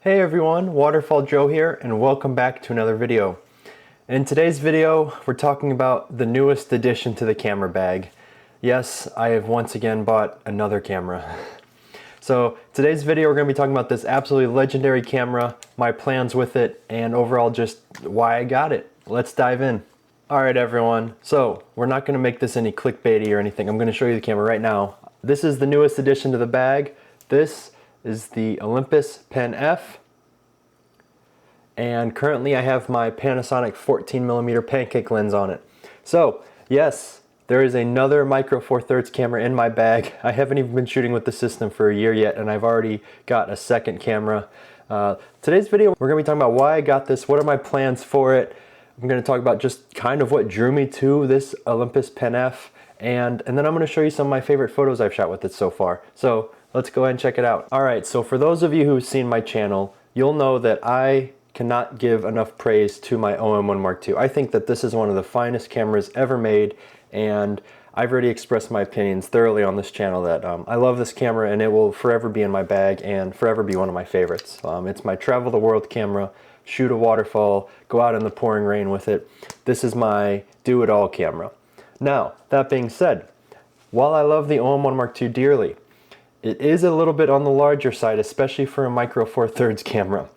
Hey everyone, Waterfall Joe here, and welcome back to another video. In today's video, we're talking about the newest addition to the camera bag. Yes, I have once again bought another camera. So today's video, we're going to be talking about this absolutely legendary camera, my plans with it, and overall just why I got it. Let's dive in. Alright everyone, so we're not going to make this any clickbaity or anything. I'm going to show you the camera right now. This is the newest addition to the bag. This is the Olympus Pen F. And currently I have my Panasonic 14mm pancake lens on it. So yes, there is another Micro Four Thirds camera in my bag. I haven't even been shooting with the system for a year yet, and I've already got a second camera. Today's video, we're going to be talking about why I got this, what are my plans for it. I'm going to talk about just kind of what drew me to this Olympus Pen F, and then I'm going to show you some of my favorite photos I've shot with it so far. So let's go ahead and check it out. Alright, so for those of you who've seen my channel, you'll know that I cannot give enough praise to my OM1 Mark II. I think that this is one of the finest cameras ever made, and I've already expressed my opinions thoroughly on this channel that I love this camera and it will forever be in my bag and forever be one of my favorites. It's my travel the world camera, shoot a waterfall, go out in the pouring rain with it. This is my do-it-all camera. Now, that being said, while I love the OM1 Mark II dearly, it is a little bit on the larger side, especially for a Micro Four Thirds camera.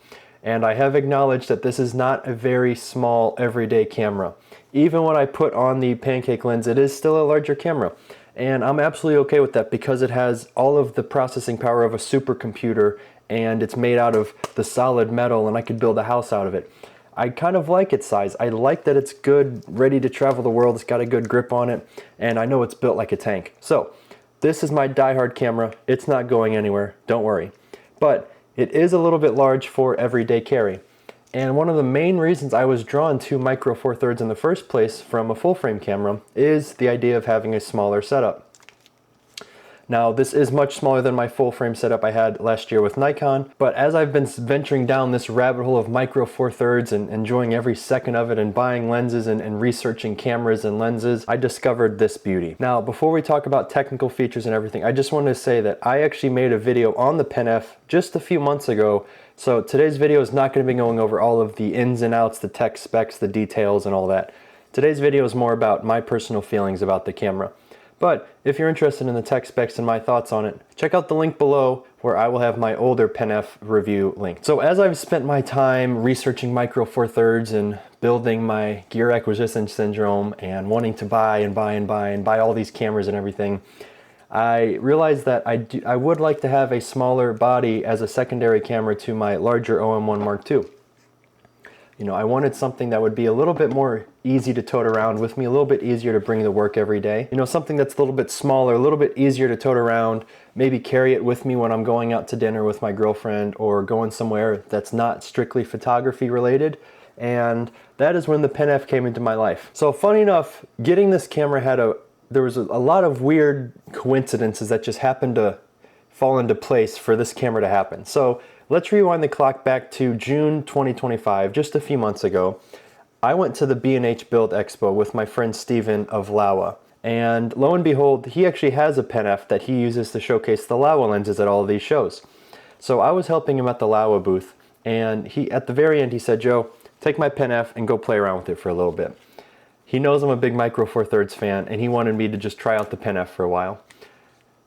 And I have acknowledged that this is not a very small everyday camera. Even when I put on the pancake lens, it is still a larger camera. And I'm absolutely okay with that because it has all of the processing power of a supercomputer and it's made out of the solid metal and I could build a house out of it. I kind of like its size. I like that it's good, ready to travel the world. It's got a good grip on it, and I know it's built like a tank. So this is my die-hard camera. It's not going anywhere, don't worry. But it is a little bit large for everyday carry. And one of the main reasons I was drawn to Micro Four Thirds in the first place from a full frame camera is the idea of having a smaller setup. Now this is much smaller than my full frame setup I had last year with Nikon, but as I've been venturing down this rabbit hole of Micro Four Thirds and enjoying every second of it and buying lenses and researching cameras and lenses, I discovered this beauty. Now before we talk about technical features and everything, I just wanted to say that I actually made a video on the Pen F just a few months ago, so today's video is not going to be going over all of the ins and outs, the tech specs, the details and all that. Today's video is more about my personal feelings about the camera. But if you're interested in the tech specs and my thoughts on it, check out the link below where I will have my older Pen F review linked. So as I've spent my time researching Micro Four Thirds and building my gear acquisition syndrome and wanting to buy all these cameras and everything, I realized that I would like to have a smaller body as a secondary camera to my larger OM1 Mark II. You know, I wanted something that would be a little bit more easy to tote around with me, a little bit easier to bring to work every day. You know, something that's a little bit smaller, a little bit easier to tote around, maybe carry it with me when I'm going out to dinner with my girlfriend or going somewhere that's not strictly photography related. And that is when the Pen F came into my life. So funny enough, getting this camera there was a lot of weird coincidences that just happened to fall into place for this camera to happen. So let's rewind the clock back to June 2025, just a few months ago. I went to the B&H Build Expo with my friend Steven of Laowa. And lo and behold, he actually has a Pen F that he uses to showcase the Laowa lenses at all of these shows. So I was helping him at the Laowa booth, and at the very end he said, "Joe, take my Pen F and go play around with it for a little bit." He knows I'm a big Micro Four Thirds fan, and he wanted me to just try out the Pen F for a while.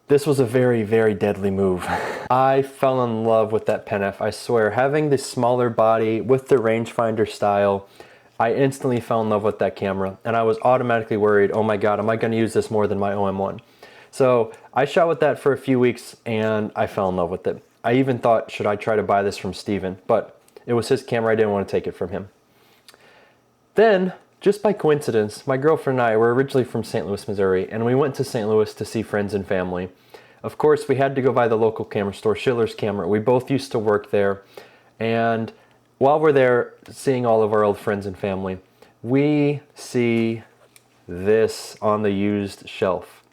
This was a very, very deadly move. I fell in love with that Pen F, I swear. Having this smaller body with the rangefinder style, I instantly fell in love with that camera, and I was automatically worried, oh my god, am I going to use this more than my OM1? So I shot with that for a few weeks, and I fell in love with it. I even thought, should I try to buy this from Steven? But it was his camera, I didn't want to take it from him. Then, just by coincidence, my girlfriend and I were originally from St. Louis, Missouri, and we went to St. Louis to see friends and family. Of course, we had to go by the local camera store, Schiller's Camera. We both used to work there, and while we're there seeing all of our old friends and family, we see this on the used shelf.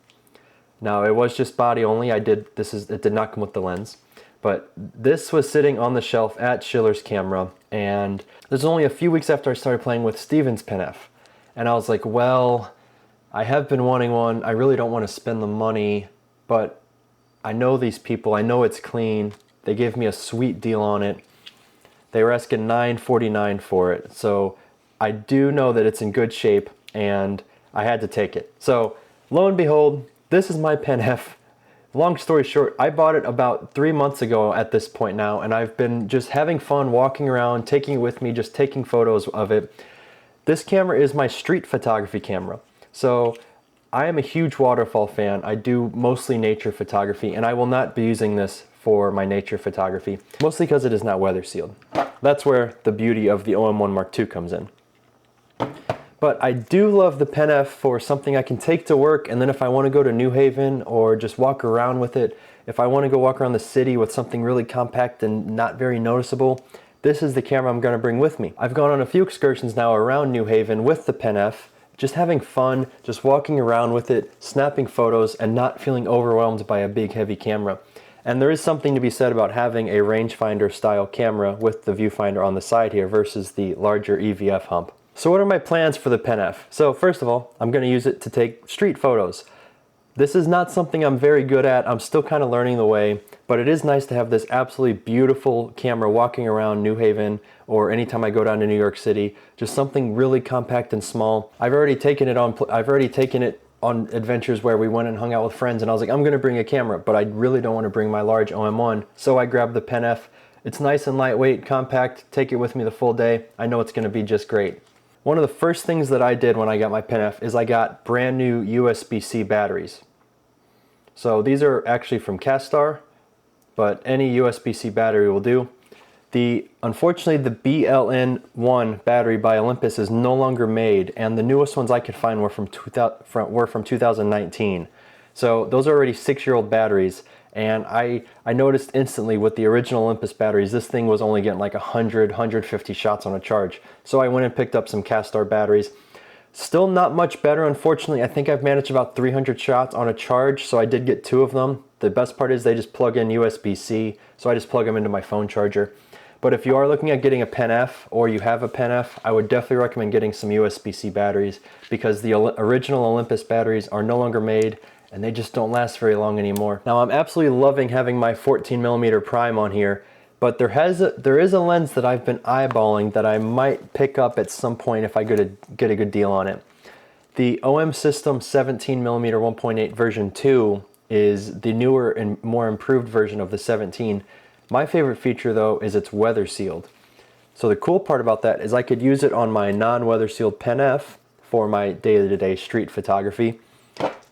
Now, it was just body only. It did not come with the lens, but this was sitting on the shelf at Schiller's Camera, and this was only a few weeks after I started playing with Steven's Pen F. And I was like, well, I have been wanting one. I really don't want to spend the money, but I know these people. I know it's clean. They gave me a sweet deal on it. They were asking $949 for it. So I do know that it's in good shape and I had to take it. So lo and behold, this is my Pen F. Long story short, I bought it about 3 months ago at this point now, and I've been just having fun walking around, taking it with me, just taking photos of it. This camera is my street photography camera. So I am a huge waterfall fan. I do mostly nature photography, and I will not be using this for my nature photography, mostly because it is not weather sealed. That's where the beauty of the OM1 Mark II comes in. But I do love the Pen F for something I can take to work, and then if I want to go to New Haven or just walk around with it, if I want to go walk around the city with something really compact and not very noticeable, this is the camera I'm going to bring with me. I've gone on a few excursions now around New Haven with the Pen F, just having fun, just walking around with it, snapping photos, and not feeling overwhelmed by a big heavy camera. And there is something to be said about having a rangefinder style camera with the viewfinder on the side here versus the larger EVF hump. So what are my plans for the Pen F? So first of all, I'm going to use it to take street photos. This is not something I'm very good at. I'm still kind of learning the way, but it is nice to have this absolutely beautiful camera walking around New Haven or anytime I go down to New York City, just something really compact and small. I've already taken it on adventures where we went and hung out with friends, and I was like, I'm going to bring a camera, but I really don't want to bring my large OM1, so I grabbed the Pen F. It's nice and lightweight, compact, take it with me the full day. I know it's going to be just great. One of the first things that I did when I got my Pen F is I got brand new USB-C batteries. So these are actually from Castar, but any USB-C battery will do. Unfortunately, the BLN1 battery by Olympus is no longer made, and the newest ones I could find were from 2019. So those are already 6-year-old batteries, and I noticed instantly with the original Olympus batteries, this thing was only getting like 100, 150 shots on a charge. So I went and picked up some Castar batteries. Still not much better, unfortunately. I think I've managed about 300 shots on a charge, so I did get 2 of them. The best part is they just plug in USB-C, so I just plug them into my phone charger. But if you are looking at getting a Pen F or you have a Pen F, I would definitely recommend getting some USB-C batteries because the original Olympus batteries are no longer made and they just don't last very long anymore. Now I'm absolutely loving having my 14mm prime on here, but there is a lens that I've been eyeballing that I might pick up at some point if I get a good deal on it. The omsystem 17mm 1.8 version 2 is the newer and more improved version of the 17. My favorite feature though is it's weather sealed. So the cool part about that is I could use it on my non-weather sealed Pen F for my day-to-day street photography,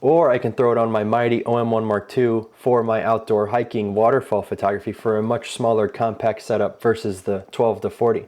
or I can throw it on my mighty OM1 Mark II for my outdoor hiking waterfall photography for a much smaller compact setup versus the 12 to 40.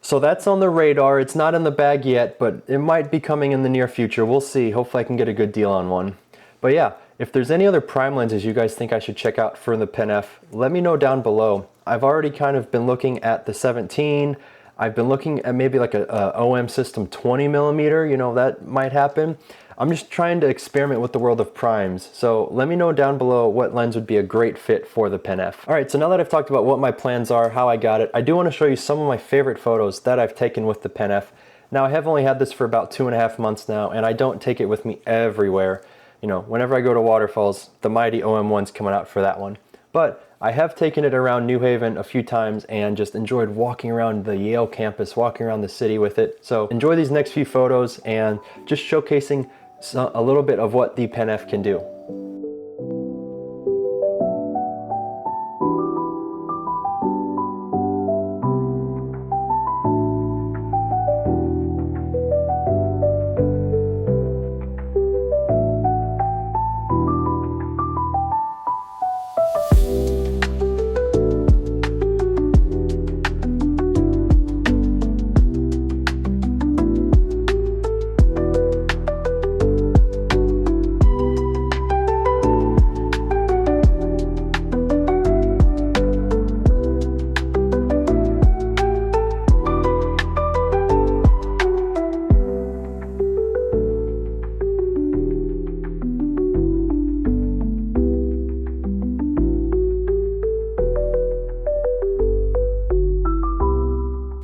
So that's on the radar. It's not in the bag yet, but it might be coming in the near future. We'll see. Hopefully I can get a good deal on one. But yeah, if there's any other prime lenses you guys think I should check out for the Pen F, let me know down below. I've already kind of been looking at the 17. I've been looking at maybe like a omsystem 20mm, you know, that might happen. I'm just trying to experiment with the world of primes. So let me know down below what lens would be a great fit for the Pen F. All right, so now that I've talked about what my plans are, how I got it, I do want to show you some of my favorite photos that I've taken with the Pen F. Now I have only had this for about 2.5 months now, and I don't take it with me everywhere. You know, whenever I go to waterfalls, the mighty OM1's coming out for that one. But I have taken it around New Haven a few times and just enjoyed walking around the Yale campus, walking around the city with it. So enjoy these next few photos and just showcasing a little bit of what the Pen F can do.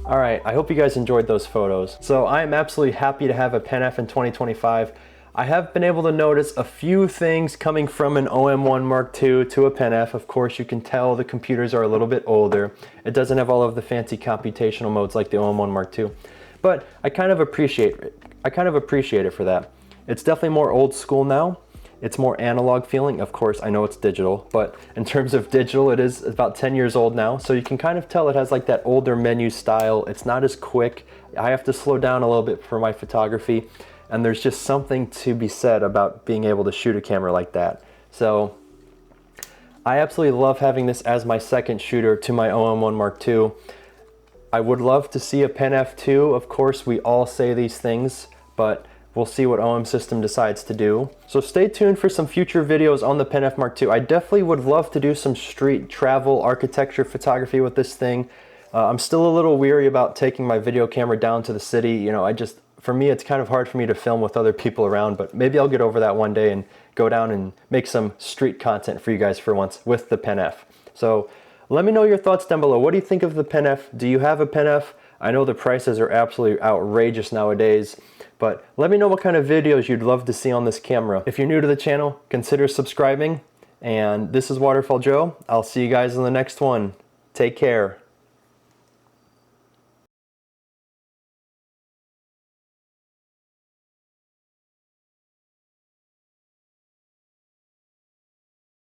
Alright, I hope you guys enjoyed those photos. So I am absolutely happy to have a Pen F in 2025. I have been able to notice a few things coming from an OM1 Mark II to a Pen F. Of course, you can tell the computers are a little bit older. It doesn't have all of the fancy computational modes like the OM1 Mark II. But I kind of appreciate it. For that. It's definitely more old school now. It's more analog feeling. Of course, I know it's digital, but in terms of digital, it is about 10 years old now. So you can kind of tell it has like that older menu style. It's not as quick. I have to slow down a little bit for my photography. And there's just something to be said about being able to shoot a camera like that. So I absolutely love having this as my second shooter to my OM1 Mark II. I would love to see a Pen F2. Of course, we all say these things, but we'll see what omsystem decides to do. So stay tuned for some future videos on the Pen F Mark II. I definitely would love to do some street travel architecture photography with this thing. I'm still a little weary about taking my video camera down to the city. You know, for me, it's kind of hard for me to film with other people around, but maybe I'll get over that one day and go down and make some street content for you guys for once with the Pen F. So let me know your thoughts down below. What do you think of the Pen F? Do you have a Pen F? I know the prices are absolutely outrageous nowadays, but let me know what kind of videos you'd love to see on this camera. If you're new to the channel, consider subscribing. And this is Waterfall Joe. I'll see you guys in the next one. Take care.